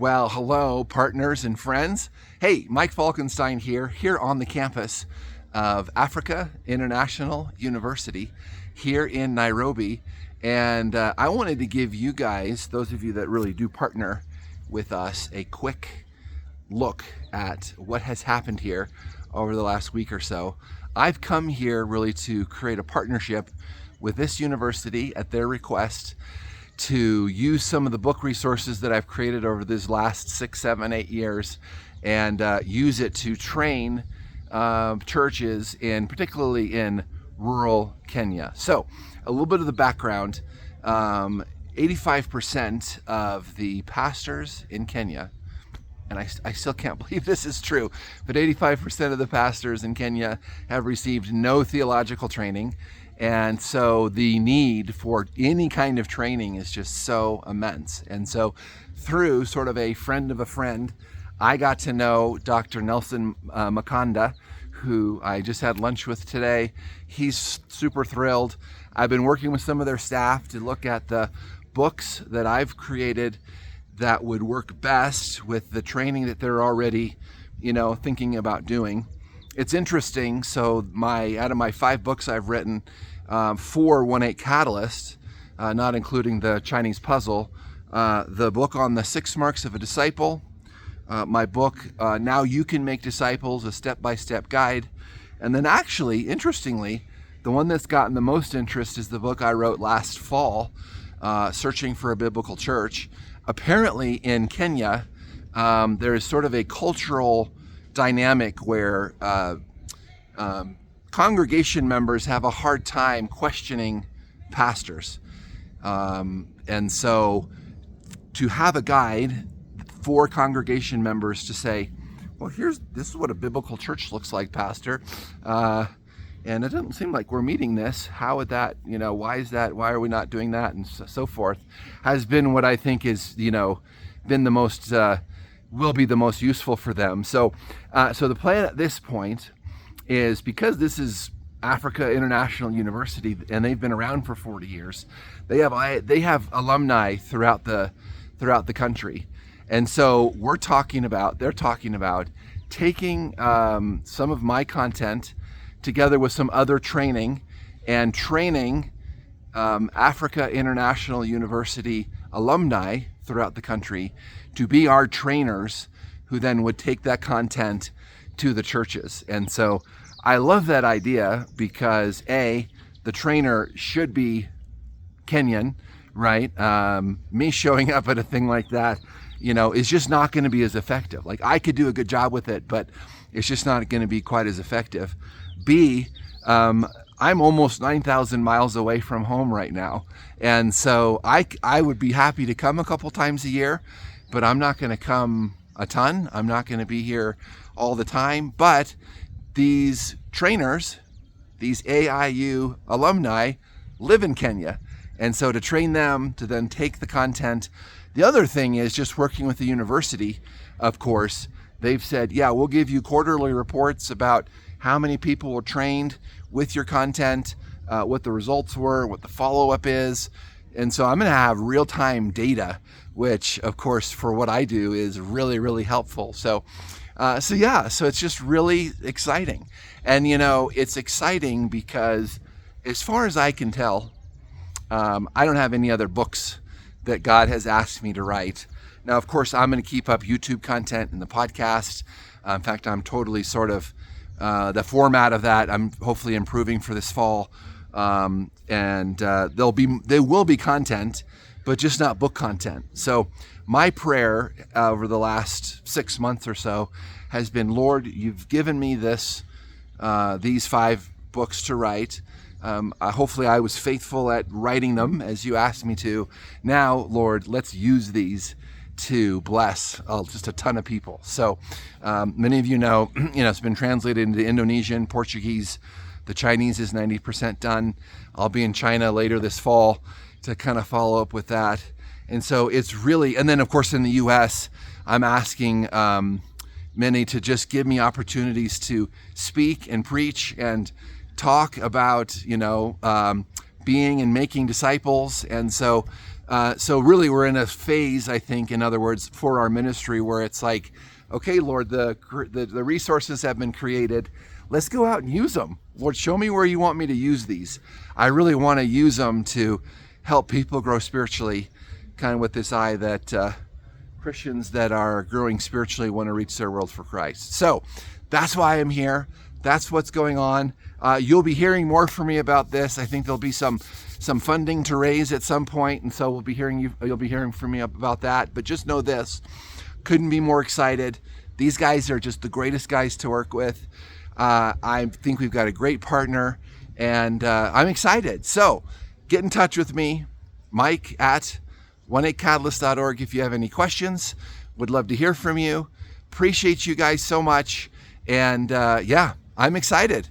Well, hello, partners and friends. Hey, Mike Falkenstein here on the campus of Africa International University here in Nairobi. And I wanted to give you guys, those of you that really do partner with us, a quick look at what has happened here over the last week or so. I've come here really to create a partnership with this university at their request to use some of the book resources that I've created over these last 6, 7, 8 years and use it to train churches particularly in rural Kenya. So a little bit of the background, 85% of the pastors in Kenya, and I still can't believe this is true, but 85% of the pastors in Kenya have received no theological training. And so the need for any kind of training is just so immense. And so through sort of a friend of a friend, I got to know Dr. Nelson Makanda, who I just had lunch with today. He's super thrilled. I've been working with some of their staff to look at the books that I've created that would work best with the training that they're already, thinking about doing. It's interesting. So out of my 5 books I've written, 4 1-8 Catalyst, not including the Chinese puzzle, the book on the 6 marks of a disciple, my book, Now You Can Make Disciples, a step-by-step guide. And then actually, interestingly, the one that's gotten the most interest is the book I wrote last fall, Searching for a Biblical Church. Apparently in Kenya, there is sort of a cultural dynamic where congregation members have a hard time questioning pastors. And so to have a guide for congregation members to say, well, this is what a biblical church looks like, Pastor. And it doesn't seem like we're meeting this. How would that, why is that? Why are we not doing that? And so forth has been what I think is, been the most, will be the most useful for them. So the plan at this point is, because this is Africa International University and they've been around for 40 years, they have alumni throughout the country. And so they're talking about taking some of my content together with some other training and training Africa International University alumni throughout the country to be our trainers, who then would take that content to the churches. And so I love that idea because the trainer should be Kenyan, right? Me showing up at a thing like that, is just not going to be as effective. Like, I could do a good job with it, but it's just not going to be quite as effective. I'm almost 9,000 miles away from home right now. And so I would be happy to come a couple times a year, but I'm not going to come a ton. I'm not going to be here all the time. But these trainers, these AIU alumni, live in Kenya. And so to train them to then take the content. The other thing is just working with the university, of course. They've said, yeah, we'll give you quarterly reports about how many people were trained with your content, what the results were, what the follow-up is. And so I'm going to have real-time data, which, of course, for what I do is really, really helpful. So it's just really exciting. And, it's exciting because, as far as I can tell, I don't have any other books that God has asked me to write. Now, of course, I'm going to keep up YouTube content and the podcast. In fact, I'm totally sort of the format of that I'm hopefully improving for this fall. And there will be content, but just not book content. So my prayer over the last 6 months or so has been, Lord, you've given me these 5 books to write. Hopefully I was faithful at writing them as you asked me to. Now, Lord, let's use these to bless just a ton of people. So many of you know, it's been translated into Indonesian, Portuguese. The Chinese is 90% done. I'll be in China later this fall to kind of follow up with that. And so it's really, and then of course in the US, I'm asking many to just give me opportunities to speak and preach and talk about, being and making disciples. And so really we're in a phase, I think, in other words, for our ministry where it's like, okay, Lord, the resources have been created. Let's go out and use them. Lord, show me where you want me to use these. I really want to use them to help people grow spiritually, kind of with this eye that Christians that are growing spiritually want to reach their world for Christ. So that's why I'm here. That's what's going on. You'll be hearing more from me about this. I think there'll be some funding to raise at some point, and so you'll be hearing from me about that. But just know this, couldn't be more excited. These guys are just the greatest guys to work with. I think we've got a great partner, and I'm excited. So get in touch with me, Mike at 18catalyst.org if you have any questions. Would love to hear from you. Appreciate you guys so much. And yeah, I'm excited.